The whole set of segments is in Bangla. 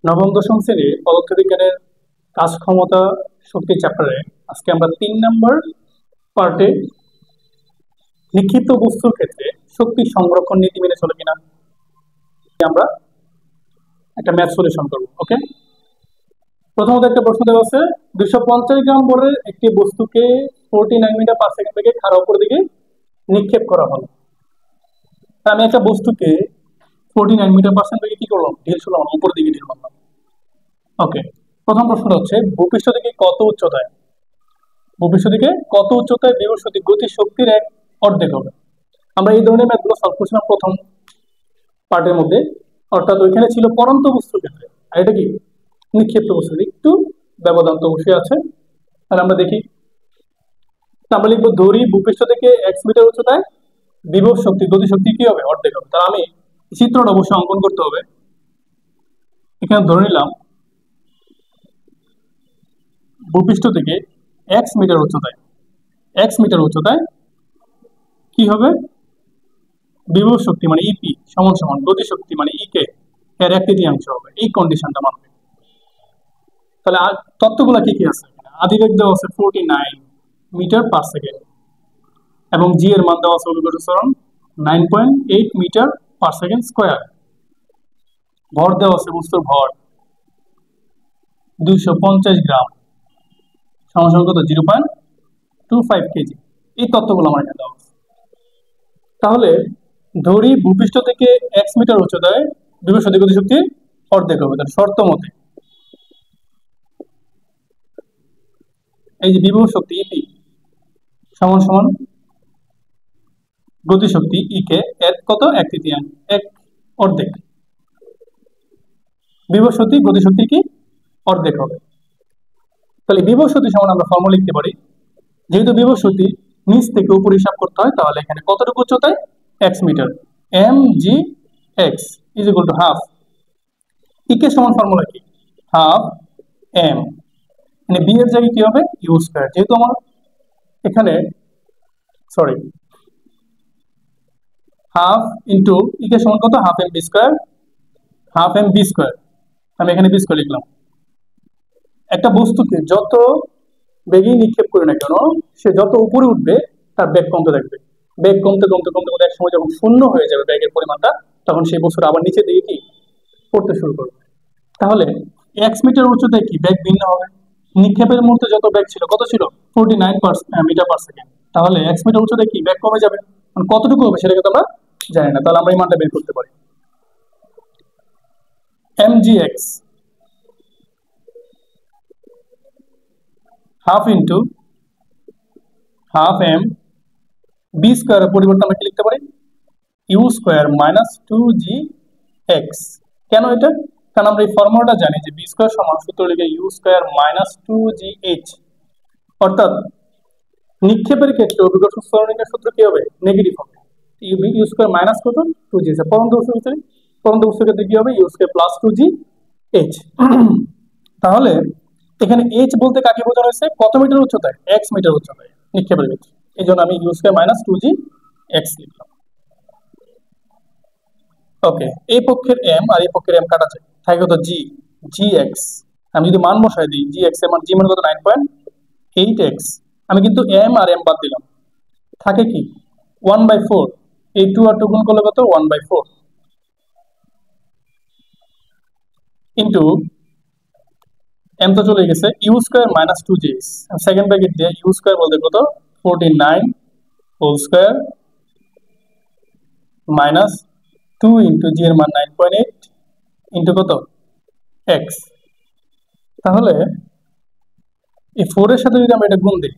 নবম দশম শ্রেণীর পদার্থবিজ্ঞানের কাজ ক্ষমতা শক্তি চ্যাপ্টারে আজকে আমরা 3 নম্বর পার্টে নিক্ষিপ্ত বস্তুর ক্ষেত্রে শক্তি সংরক্ষণ নীতি মেনে চলে কিনা আমরা একটা ম্যাথ সলিউশন করব। ওকে, প্রথমত একটা প্রশ্ন দেওয়া আছে, 250 গ্রাম বলের একটি বস্তুকে 49 মিটার পার সেকেন্ড থেকে খাড়া উপর দিকে নিক্ষেপ করা হলো। আমি একটা বস্তুকে 49 মিটার পার সেকেন্ড থেকে কি করলাম, ঢিল ছুড়লাম, উপর দিকে ঢিল মারলাম। ওকে, প্রথম প্রশ্নটা হচ্ছে ভূপৃষ্ঠ থেকে কত উচ্চতায়, ভূপৃষ্ঠ থেকে কত উচ্চতায় বিবর্ষতি গতি শক্তির এক অর্ধেক হবে। আমরা এই ধরনের ম্যাথগুলো সলভ করছিলাম প্রথম পার্টের মধ্যে, অর্থাৎ ওইখানে ছিল পরন্ত বস্তুর ক্ষেত্রে, আর এটা কি নিক্ষিপ্ত বস্তু, একটু ব্যবধান তো অবশ্যই আছে। তাহলে আমরা দেখি, আমরা লিখবো দড়ি ভূপৃষ্ঠ থেকে x মিটার উচ্চতায় বিভব শক্তি গতি শক্তি কি হবে, অর্ধেক হবে। তাহলে আমি চিত্রটা অবশ্যই অঙ্কন করতে হবে। এখানে ধরে নিলাম ভূপৃষ্ঠ থেকে x মিটার উচ্চতায়, x মিটার উচ্চতায় কি হবে, বিভব শক্তি মানে ইপি সমান সমান গতি শক্তি মানে ইকে এর 1/3 হবে, এই কন্ডিশনটা মানবে। তাহলে তত্ত্বগুলা কি কি আছে, আদিবেগ দেওয়া আছে 49 মিটার পার সেকেন্ড এবং জি এর মান দেওয়া আছে অভিকর্ষ ত্বরণ 9.8 মিটার পার সেকেন্ড স্কয়ার। ভর দেওয়া আছে বস্তুর ভর 250 গ্রাম সমান সমান কত 0.25 কেজি। এই তত্ত্বগুলো আমার এখানে দেওয়া আছে। তাহলে ধরি ভূপৃষ্ঠ থেকে x মিটার উচ্চতায় বিভব শক্তি গতি শক্তি অর্ধেক হবে। তাহলে শর্ত মতে এই যে বিভব শক্তি ইপি সমান সমান গতি শক্তি ইকে এর কত 1/3 এক অর্ধেক, বিভব শক্তি গতি শক্তি কি অর্ধেক হবে। তাহলে বিভব শক্তি সমান আমরা ফর্মুলা লিখতে পারি, যেহেতু বিভব শক্তি নিচ থেকে উপর হিসাব করতে হয়, তাহলে এখানে কতটুকু উচ্চতায় x metre M G X is equal to half E K সমান ফর্মুলা কি হাফ এম, মানে বি এর জায়গায় কি হবে ইউ স্কয়ার, যেহেতু আমার এখানে সরি হাফ ইন্টু ইকে সমান কত half M B square, half M B square, আমি এখানে বি স্কয়ার লিখলাম। একটা বস্তুকে যত বেগেই নিক্ষেপ করে না কেন, সে যত উপরে উঠবে তার বেগ কমতে থাকবে, বেগ কমতে কমতে কমতে কমতে এক সময় যখন শূন্য হয়ে যাবে বেগের পরিমাণটা, তখন সেই বস্তুটা আবার নিচে দিকে কি পড়তে শুরু করবে। তাহলে x মিটার উচ্চতায় কি বেগ ভিন্ন হবে, নিক্ষেপের মুহূর্তে যত বেগ ছিল কত ছিল 49 মিটার পার সেকেন্ড, তাহলে x মিটার উচ্চতায় কি বেগ কমে যাবে, মানে কতটুকু হবে সেটা কিন্তু আমরা জানি না। তাহলে আমরা এই মানটা বের করতে পারি, mgx half into half M B স্কয়ারের পরিবর্তে আমরা কি লিখতে পারি ইউ স্কয়ার মাইনাস 2জি এক্স। কেন এটা, কারণ আমরা এই ফর্মুলাটা জানি যে বি স্কয়ার সমান সূত্র লিখে ইউ স্কয়ার মাইনাস 2gh, অর্থাৎ নিক্ষেপের ক্ষেত্রে অভিকর্ষ ত্বরণের সূত্র কি হবে নেগেটিভ হবে, ইউ স্কয়ার মাইনাস কত 2g, পরন্ত বস্তুর ক্ষেত্রে পরন্ত বস্তুর ক্ষেত্রে কি হবে ইউ স্কয়ার প্লাস 2gh। তাহলে এখানে h বলতে কাকে বোঝানো হয়েছে, কত মিটার উচ্চতায় x মিটার উচ্চতায় নিক্ষেপের ক্ষেত্রে, এই জন্য আমি ইউ স্কয়ার মাইনাস 2gx লিখলাম। ওকে, এই পক্ষের m আর এই পক্ষের m কাটা যায়, থাকে কত g gx। আমি যদি মান বসাই দিই gx এর মান g মান কত 9.8x, আমি কিন্তু m আর m বাদ দিলাম, থাকে কি 1/4, এই 2 আর 2 গুণ করলে কত 1/4 ইন্টু m তো চলে গেছে U square minus 2gx, second bracket দিয়ে ইউ স্কয়ার বলতে কত 49 whole square minus 2 into G এর মান 9.8 ইন্টু কত x। তাহলে এই 4 এর সাথে যদি আমরা এটা গুণ দিই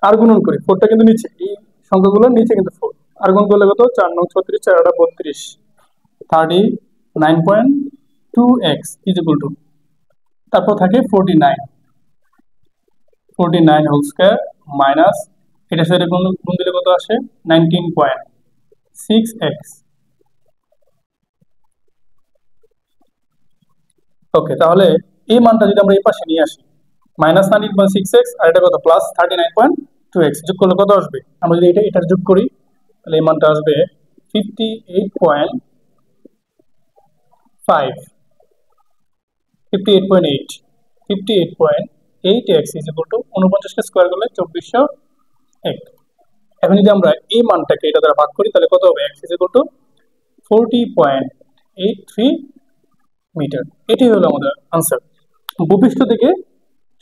আর গুণন করি, 4টা কিন্তু নিচে, এই সংখ্যাগুলোর নিচে কিন্তু 4, আর গুণ করলে কত 4 9 36 4 8 32 39.2x ইজ ইকুয়াল টু, তারপর থাকে 49 হোল স্কয়ার মাইনাস এটার সাথে গুণ দিলে কত আসে 19.6x। ওকে, তাহলে এই মানটা যদি আমরা এই পাশে নিয়ে আসি মাইনাস 19.6x আর এটা কত প্লাস 39.2x, যোগ করলে কত আসবে, আমরা যদি এটার যোগ করি তাহলে এই মানটা আসবে 58.5 58.8 58.8 x is equal two 49 K square করলে 2401। এখন যদি আমরা এই মানটাকে এটা দ্বারা ভাগ করি তাহলে কত হবে? x is equal to 40.83 meter. এটাই হলো আমাদের আনসার। ভূপৃষ্ঠ থেকে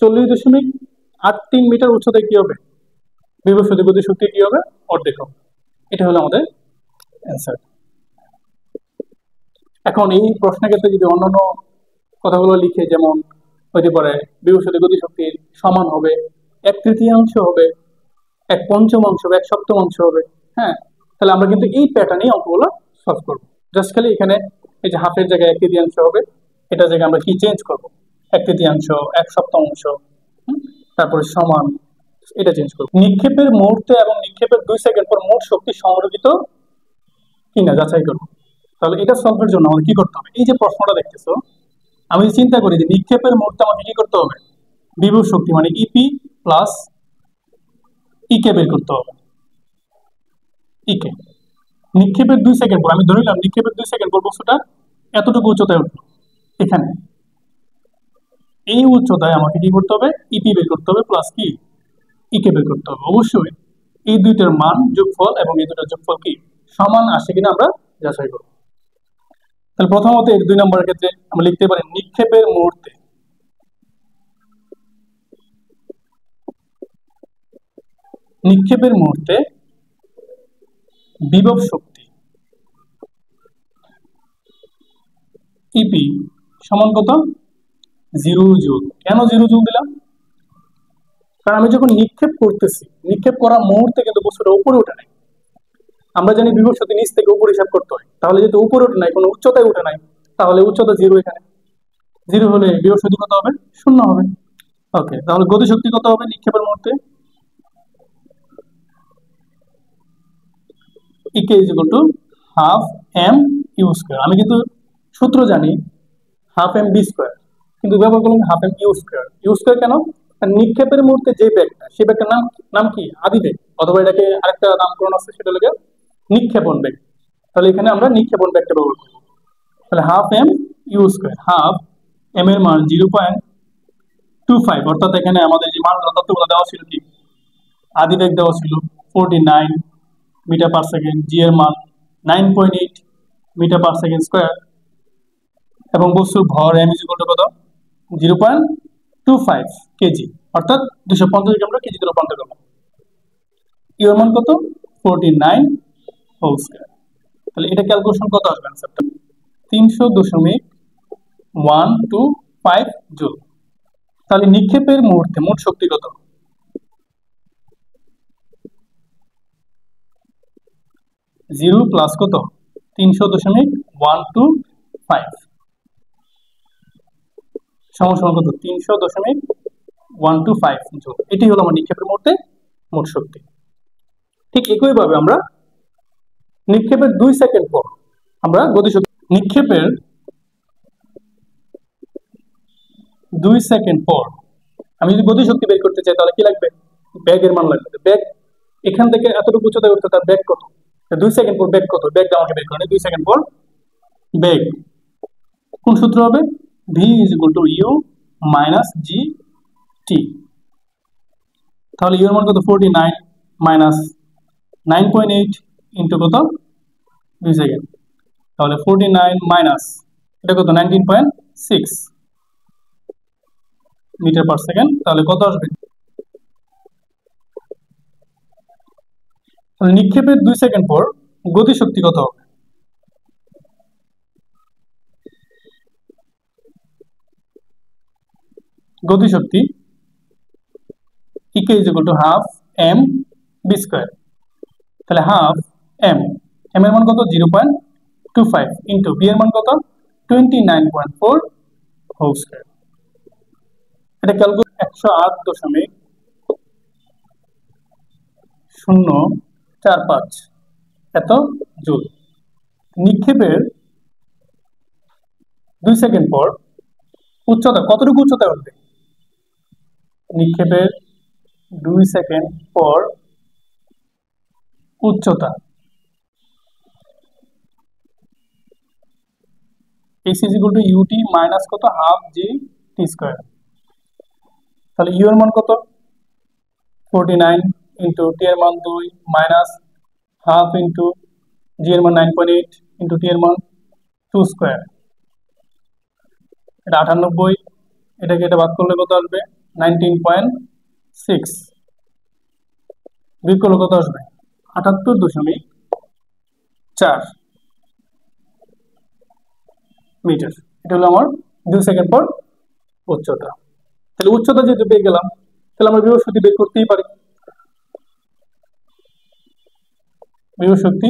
40.83 মিটার উচ্চতায় কি হবে? বিভব শক্তি গতি শক্তি কি হবে? অর্ধেক হবে। এটা হলো আমাদের অ্যান্সার। এখন এই প্রশ্নের ক্ষেত্রে যদি অন্যান্য কথাগুলো লিখে, যেমন হইতে পারে বিভব শক্তি গতি শক্তির সমান হবে, 1/3 হবে, 1/5 হবে, 1/7 হবে, হ্যাঁ, তাহলে আমরা কিন্তু এই প্যাটার্নেই অঙ্কগুলো সলভ করবো। জাস্ট খালি এখানে এই যে হাফের জায়গায় 1/3 হবে, এটা জায়গায় আমরা কি চেঞ্জ করবো? 1/3, 1/7, তারপরে সমান, এটা চেঞ্জ করবো। নিক্ষেপের মুহূর্তে এবং নিক্ষেপের 2 সেকেন্ড পর মোট শক্তি সংরক্ষিত কিনা যাচাই করবো। তাহলে এটা সলভের জন্য আমাদের কি করতে হবে? এই যে প্রশ্নটা দেখতেছো, আমি চিন্তা করি যে নিক্ষেপের মুহূর্তে আমাকে কি করতে হবে? বিভব শক্তি মানে ইপি প্লাস ইকে বের করতে হবে। ইকে নিক্ষেপের 2 সেকেন্ড পর, আমি ধরে নিলাম নিক্ষেপের 2 সেকেন্ড পর বস্তুটা এতটুকু উচ্চতায় উঠলো, এখানে এই উচ্চতায় আমাকে কি করতে হবে? ইপি বের করতে হবে প্লাস কি ইকে বের করতে হবে। অবশ্যই এই দুইটার মান যোগফল এবং এই দুইটার যোগফল কি সমান আসে কিনা আমরা যাচাই করব। তাহলে প্রথমত এর 2 নম্বরের ক্ষেত্রে আমরা লিখতে পারি নিক্ষেপের মুহূর্তে বিভব শক্তি ইপি সমান কত? 0 জুল। কেন 0 জুল দিলাম? কারণ আমি যখন নিক্ষেপ করতেছি, নিক্ষেপ করার মুহূর্তে কিন্তু বস্তুটা উপরে ওঠে নাই। আমরা জানি বিভব শক্তি নিচ থেকে উপরে হিসাব করতে হয়, তাহলে যেহেতু উপরে ওঠে নাই, কোনো উচ্চতায় উঠে নাই, তাহলে উচ্চতা 0। এখানে 0 হলে বিভব শক্তি কত হবে? 0 হবে। ওকে, তাহলে গতি শক্তি কত হবে নিক্ষেপের মুহূর্তে? E K is equal to half M U square. আমি কিন্তু সূত্র জানি হাফ এম বি স্কয়ার, কিন্তু ব্যবহার করলাম half M U square. U square কেন? নিক্ষেপের মুহূর্তে যে ব্যাগটা, সেই ব্যাগটার নাম কি? আদি বেগ, অথবা এটাকে আরেকটা নামকরণ আছে, সেটা হলো নিক্ষেপণ বেগ। তাহলে এখানে আমরা নিক্ষেপণ বেগটা ব্যবহার করব। তাহলে half M U square, half M এর মান 0.25, অর্থাৎ এখানে আমাদের যে মানগুলো তথ্যগুলো দেওয়া ছিল কি আদি বেগ দেওয়া ছিল 49 মিটার পার সেকেন্ড, জি এর মান 9.8 মিটার পার সেকেন্ড স্কয়ার, এবং বস্তুর ভর এম ইজ ইকুয়াল টু কত? 0.25 কেজি, অর্থাৎ 250 গ্রাম কেজিতে রূপান্তর করলাম। ইউ এর মান কত? 49 হোল স্কয়ার। তাহলে এটা ক্যালকুলেশন কত আসবে অ্যানসারটা? 300.125 জুল। তাহলে নিক্ষেপের মুহূর্তে মোট শক্তি কত? 0 প্লাস কত? 300.125 সমান সমান কত? 300.125 জুল। এটি হলো আমার নিক্ষেপের মুহূর্তে মোট শক্তি। ঠিক একইভাবে আমরা নিক্ষেপের 2 সেকেন্ড পর আমরা গতিশক্তি, নিক্ষেপের 2 সেকেন্ড পর আমি যদি গতিশক্তি বের করতে চাই তাহলে কি লাগবে? ব্যাগের মান লাগবে। ব্যাগ এখান থেকে এতটুকু উচ্চতায় উঠতে তার ব্যাগ কত? 2 সেকেন্ড পর ব্যাগ কত? ব্যাগটা আমাকে বের করে 2 সেকেন্ড পর ব্যাগ কোন সূত্র হবে? v is equal to U minus G T. তাহলে ইউ এর মান কত? 49 মাইনাস 9.8 ইন্টু কত? 2 সেকেন্ড। তাহলে 49 মাইনাস এটা কত? 19.6 মিটার পার সেকেন্ড। তাহলে কত আসবে? তাহলে নিক্ষেপের 2 সেকেন্ড পর গতি শক্তি কত হবে? গতি শক্তি E K is equal to half M B square. তাহলে হাফ এম, এম এর মান কত? 0.25 ইন্টু বি এর মান কত? 29.4 হোল স্কয়ার। এটা ক্যালকুলেট 108.045 এত জুল। নিক্ষেপের 2 সেকেন্ড পর উচ্চতা কতটুকু উচ্চতায় উঠবে? নিক্ষেপের 2 সেকেন্ড পর উচ্চতা H is equal to UT minus কত হাফ জি টি স্কোয়ার। তাহলে ইউ এর মান কত 49 ইন্টু টি এর মান 2 মাইনাস হাফ ইন্টু জি এর মান 9.8 ইন্টু টি এর মান 2 স্কোয়ার। এটা 98, এটাকে এটা ভাগ করলে কত আসবে 19.6, বিয়োগ করলে কত আসবে 78.4 মিটার। এটা হলো আমার 2 সেকেন্ড পর উচ্চতা। তাহলে উচ্চতা যেহেতু পেয়ে গেলাম, তাহলে আমরা বিভব শক্তি বের করতেই পারি। বিভব শক্তি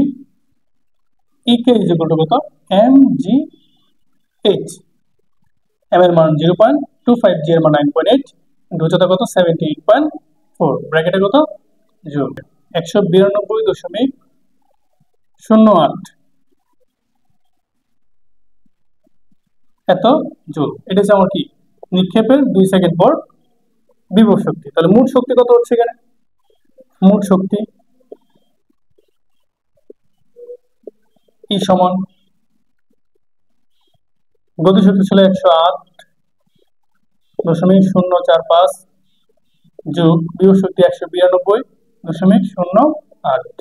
ইকে ইজ ইকুয়াল টু কত এম জি এইচ, এম এর মান 0.25, জি এর মান 9.8, উচ্চতা কত 78.4, ব্র্যাকেটে কত জুল। 192.08 এত জুল। এটা হচ্ছে আমার কি নিক্ষেপের 2 সেকেন্ড পর বিভব শক্তি। তাহলে মোট শক্তি কত হচ্ছে এখানে, মোট শক্তি ই সমান গতিশক্তি ছিল 108.045 যোগ বিভব শক্তি 192.08,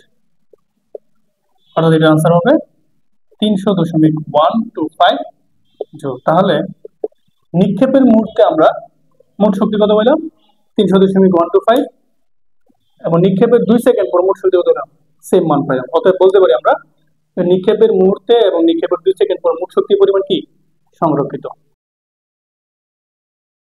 অর্থাৎ এটার আনসার হবে 300.125 জুল। তাহলে নিক্ষেপের মুহূর্তে আমরা মোট শক্তি কত পেলাম 300.125, এবং নিক্ষেপের 2 সেকেন্ড পর মোট শক্তি কত পেলাম সেম মান পেলাম। অতএব বলতে পারি আমরা নিক্ষেপের মুহূর্তে এবং নিক্ষেপের 2 সেকেন্ড পর মোট শক্তির পরিমাণ কি সংরক্ষিত।